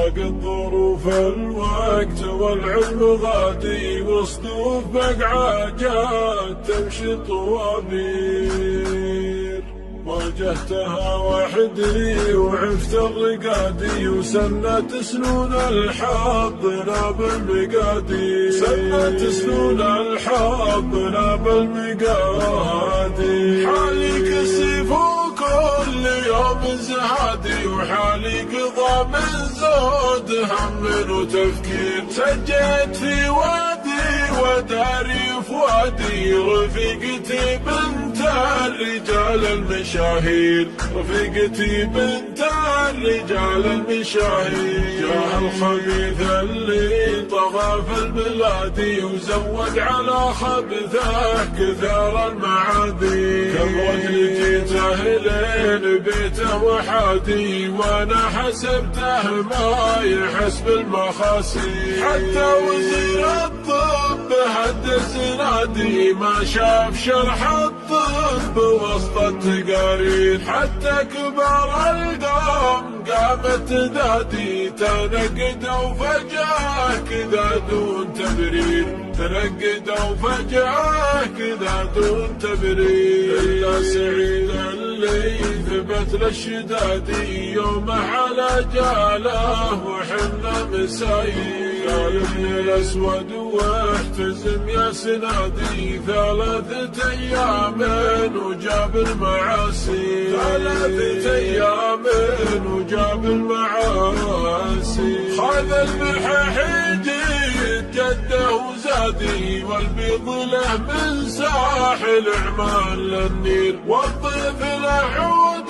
ضاقت ظروف الوقت والعلم غادي، وصدوف بقعاجات تمشي طوابير. واجهتها وحدي وعفت الرقادي، وسنت سنون الحظ ناب المقادي، سنت سنون الحظ ناب المقادي. حالي كسيف وكل يوم زهادي، وحالي قضى من زود هم وتفكير. سجيت في وادي وداري فؤادي، رفيقتي بنت الرجال المشاهير، رفيقتي بنت الرجال المشاهير. جاه الخبيث اللي طغى في البلاد، وزود على خبثه كثار المعادي. كم رجل جيته لين بيته وحادي، وانا حسبته ما يحس بالمخاسي. حتى وزير الطب هدس نادي، ما شاف شرح الطب وسط التقارير. حتى كبار القوم قامت تنادي، تنقدوا فجأة كذا دون تبرير، تنقدوا فجأة كذا دون تبرير. إلا سعيد اللي ثبت للشدادي، يومه على جاله وحنا مسايير. قال ابن الاسود واحتزم يا سنادي، 3 أيام وجاب المعاصي، 3 أيام وجاب المعاصي. خذ المحاحيج جده وزادي، والبيض له من ساحل عمان للنير. والضيف له عود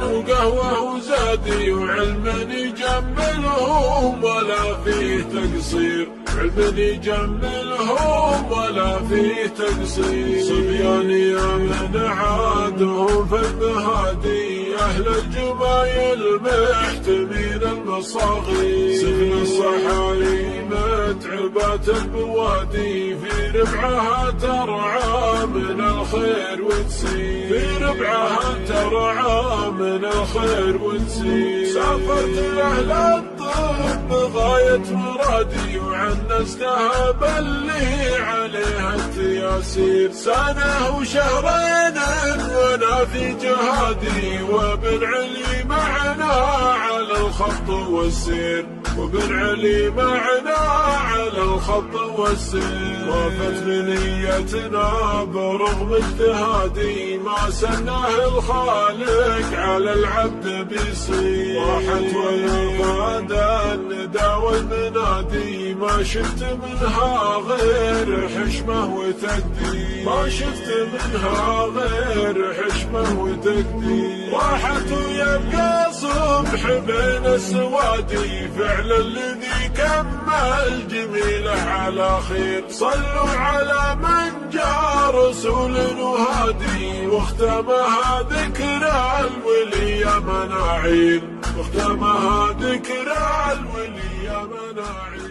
وقهوه وزادي، وعلم يجملهم ولا فيه تقصير، علم يجملهم ولا فيه تقصير. صبيان يا من عادهم في المهادي، أهل الجمايل محتمين المصاغي. سفن الصحاري متعبات بوادي، في ربعها ترعى من الخير وتسير، في ربعها ترعى من الخير وتسير. سافرت لأهل الطب غاية مرادي، وعنستها باللي عليها التياسير. سنة وشهرين وانا في جهادي، وابن علي معنا على الخط والسير، وابن علي معنا على الخط والسير. وافت بنيتنا برغم اجتهادي، ما سناه الخالق على العبد بيصير. راحت ويا غدا الندى والمنادي، ما شفت منها غير حشمه وتقدير، ما شفت منها غير حشمه وتقدير. راحت ويبقى صبح بين السوادي، فعل الذي كمل جميله على خير. صلوا على من جاء رسول وهادي، واختمها ذكر الولي مناعيل، واختمها ذكر الولي مناعيل.